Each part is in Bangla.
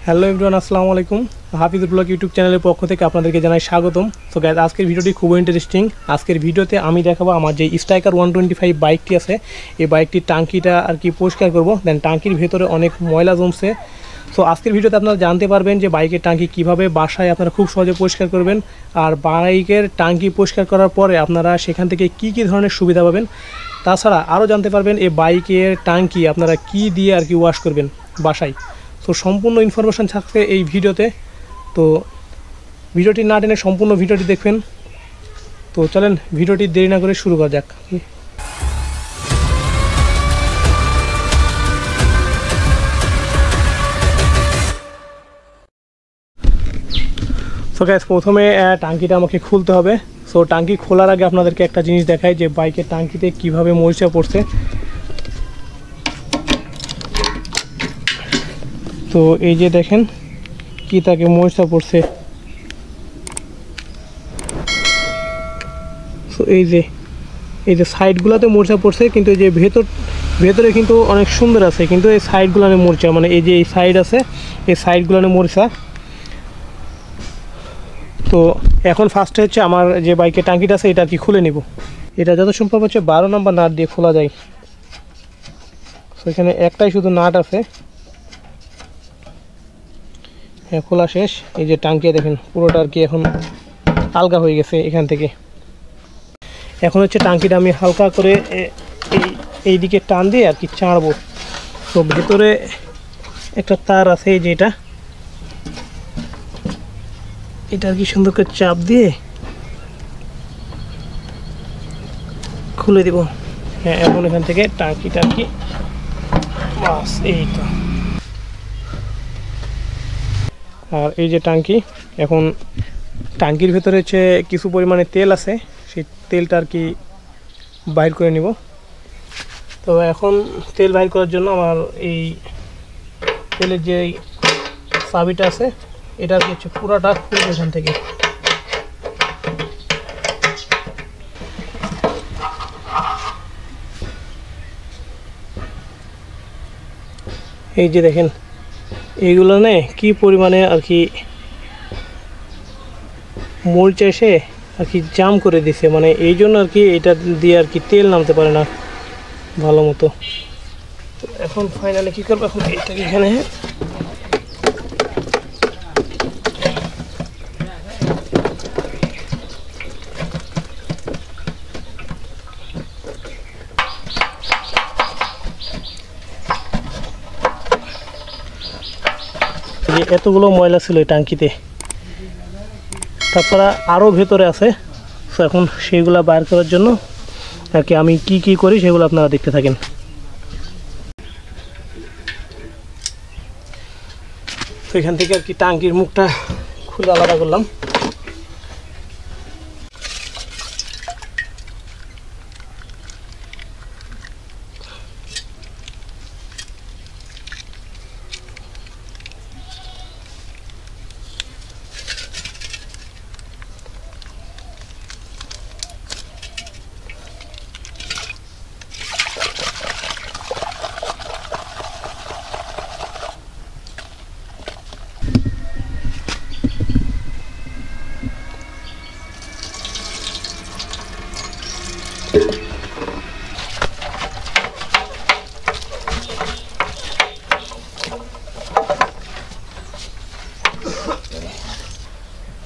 হ্যালো এভরিওয়ান, আসসালামু আলাইকুম। হাফিজুল ব্লগ ইউটিউব চ্যানেলের পক্ষ থেকে আপনাদেরকে জানাই স্বাগতম। সো গাইস, আজকের ভিডিওটি খুব ইন্টারেস্টিং। আজকের ভিডিওতে আমি দেখাবো আমার যে স্ট্রাইকার 125 বাইকটি আছে, এই বাইকটির টাঙ্কিটা আর কি পরিষ্কার করব। দেন টাঙ্কির ভেতরে অনেক ময়লা জমছে। সো আজকের ভিডিওতে আপনারা জানতে পারবেন যে বাইকের টাঙ্কি কিভাবে বাসায় আপনারা খুব সহজে পরিষ্কার করবেন, আর বাইকের টাঙ্কি পরিষ্কার করার পরে আপনারা সেখান থেকে কি কি ধরনের সুবিধা পাবেন। তাছাড়া আরও জানতে পারবেন এই বাইকের টাঙ্কি আপনারা কি দিয়ে আর কি ওয়াশ করবেন বাসায়। তো সম্পূর্ণ ইনফরমেশান থাকছে এই ভিডিওতে। তো ভিডিওটি না টেনে সম্পূর্ণ ভিডিওটি দেখবেন। তো চলেন ভিডিওটি দেরি না করে শুরু করা যাক। সো গাইস, প্রথমে টাঙ্কিটা আমাকে খুলতে হবে। সো টাঙ্কি খোলার আগে আপনাদেরকে একটা জিনিস দেখাই যে বাইকের টাঙ্কিতে কিভাবে মরিচা পড়ছে। তো এই যে দেখেন কি তাকে মরিচা পড়ছে। তো এই যে সাইডগুলোতে মরিচা পড়ছে, কিন্তু এই যে ভেতরে কিন্তু অনেক সুন্দর আছে, কিন্তু এই সাইডগুলো মরিচা, মানে এই যে এই সাইড আছে, এই সাইডগুলো মরিচা। তো এখন ফার্স্টে হচ্ছে আমার যে বাইকের টাঙ্কিটা আছে এটা কি খুলে নিব। এটা যত সম্ভব হচ্ছে 12 নম্বর নাট দিয়ে খোলা যায়। তো এখানে একটাই শুধু নাট আছে। হ্যাঁ, খোলা শেষ। এই যে টাঙ্কি দেখেন পুরোটা আর কি এখন আলগা হয়ে গেছে এখান থেকে। এখন হচ্ছে টাঙ্কিটা আমি হালকা করে এই দিকে টান দিয়ে আর কি চাড়বো। তো ভেতরে একটা তার আছে, এই যে এটা আর কি সুন্দর করে চাপ দিয়ে খুলে দিব। হ্যাঁ, এখন এখান থেকে টাঙ্কিটা আর কি বাস, এই তো। আর এই যে টাঙ্কি, এখন টাঙ্কির ভেতরে হচ্ছে কিছু পরিমাণে তেল আছে, সেই তেলটা আর কি বাইর করে নিব। তো এখন তেল বাইর করার জন্য আমার এই তেলের যে চাবিটা আছে এটা আর কি হচ্ছে পুরাটা খুলবো এখান থেকে। এই যে দেখেন এইগুলো কি পরিমাণে আর কি মরিচা এসে আর কি জাম করে দিছে, মানে এই জন্য আর কি এটা দিয়ে আর কি তেল নামতে পারে না ভালো মতো। এখন ফাইনালি কী করবো, এখন এইটাকে এখানে এতগুলো ময়লা ছিল এই টাঙ্কিতে, তাছাড়া আরও ভেতরে আছে। তো এখন সেইগুলো বাইর করার জন্য আর কি আমি কি করি সেগুলো আপনারা দেখতে থাকেন। তো এখান থেকে আর কি টাঙ্কির মুখটা খুলে আলাদা করলাম।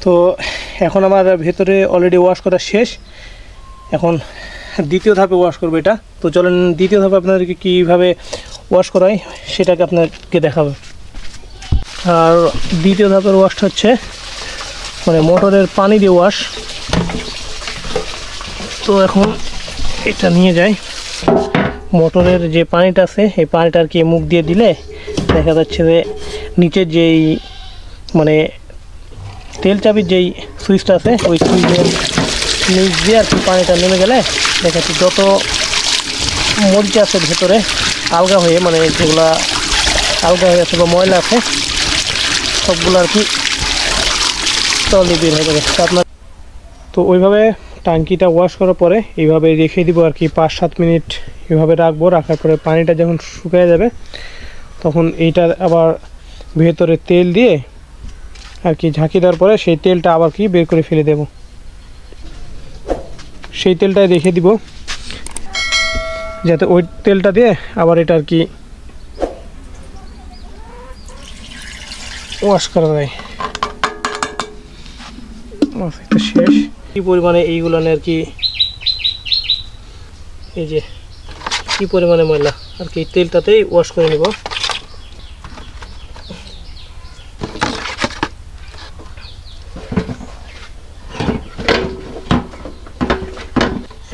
তো এখন আমার ভেতরে অলরেডি ওয়াশ করা শেষ। এখন দ্বিতীয় ধাপে ওয়াশ করবো এটা। তো চলেন দ্বিতীয় ধাপে আপনাদেরকে কীভাবে ওয়াশ করাই সেটাকে আপনাকে দেখাবো। আর দ্বিতীয় ধাপের ওয়াশটা হচ্ছে মানে মোটরের পানি দিয়ে ওয়াশ। তো এখন এটা নিয়ে যাই, মোটরের যে পানিটা আছে এই পানিটা আর কি মুখ দিয়ে দিলে দেখা যাচ্ছে যে নিচের যেই মানে তেল চাবির যেই সুইচটা আছে ওই সুইচের নিচ দিয়ে আর কি পানিটা নেমে গেলে দেখা যাচ্ছে যত মরিচা আছে ভেতরে আলগা হয়ে, মানে যেগুলো আলগা হয়ে আছে বা ময়লা আছে সবগুলো আর কি তলে বের হয়ে যাবে। তো ওইভাবে টাঙ্কিটা ওয়াশ করার পরে এইভাবে রেখে দিব আর কি 5-7 মিনিট এভাবে রাখবো। রাখার পরে পানিটা যখন শুকিয়ে যাবে তখন এইটার আবার ভেতরে তেল দিয়ে আর কি ঝাঁকি দেওয়ার পরে সেই তেলটা আবার কি বের করে ফেলে দেব। সেই তেলটাই রেখে দিব যাতে ওই তেলটা দিয়ে আবার এটা আর কি ওয়াশ করা যায়। এটা শেষ। কী পরিমাণে এইগুলো আর কি, এই যে কী পরিমাণে ময়লা আর কি, তেলটাতেই ওয়াশ করে নেব।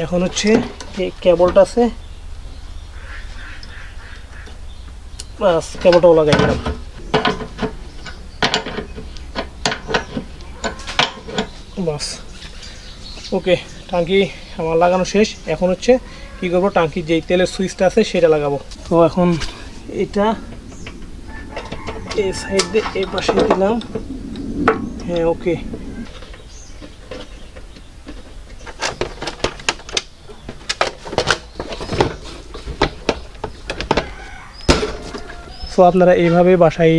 এখন হচ্ছে এই কেবলটা আছে, বাস কেবলটাও লাগাই দিলাম। বাস ওকে, টাঙ্কি আমার লাগানো শেষ। এখন হচ্ছে কী করবো, টাঙ্কির যেই তেলের সুইচটা আছে সেটা লাগাবো। তো এখন এটা এই সাইড দিয়ে এই পাশে দিলাম। হ্যাঁ ওকে, সো আপনারা এইভাবে বাসায়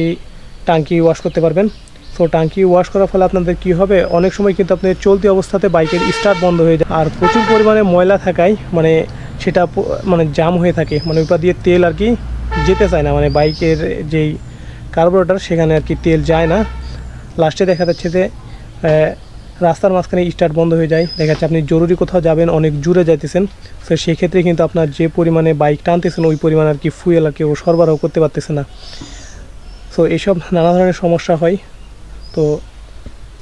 টাঙ্কি ওয়াশ করতে পারবেন। সো টাঙ্কি ওয়াশ করার ফলে আপনাদের কি হবে, অনেক সময় কিন্তু আপনাদের চলতি অবস্থাতে বাইকের স্টার্ট বন্ধ হয়ে যায়, আর প্রচুর পরিমাণে ময়লা থাকায় মানে সেটা মানে জাম হয়ে থাকে, মানে ওইটা দিয়ে তেল আর কি যেতে চায় না, মানে বাইকের যেই কার্বোরেটর সেখানে আর কি তেল যায় না। লাস্টে দেখা যাচ্ছে যে রাস্তার মাঝখানে স্টার্ট বন্ধ হয়ে যায়, দেখা যাচ্ছে আপনি জরুরি কোথাও যাবেন, অনেক জোরে যাইতেছেন, তো সেক্ষেত্রে কিন্তু আপনার যে পরিমাণে বাইক টানতেছেন ওই পরিমাণ আর কি ফুয়েল আর কি ও সরবরাহ করতে পারতেছে না। সো এইসব নানা ধরনের সমস্যা হয়। তো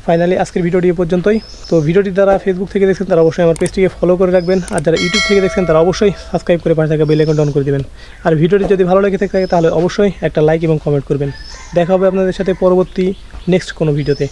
ফাইনালি আজকের ভিডিওটি এ পর্যন্তই। তো ভিডিওটি যারা ফেসবুক থেকে দেখছেন তারা অবশ্যই আমার পেজটিকে ফলো করে রাখবেন, আর যারা ইউটিউব থেকে দেখছেন তারা অবশ্যই সাবস্ক্রাইব করে পাশে থাকা বেল আইকনটা অন করে দেবেন। আর ভিডিওটি যদি ভালো লেগে থাকে তাহলে অবশ্যই একটা লাইক এবং কমেন্ট করবেন। দেখা হবে আপনাদের সাথে পরবর্তী নেক্সট কোনো ভিডিওতে।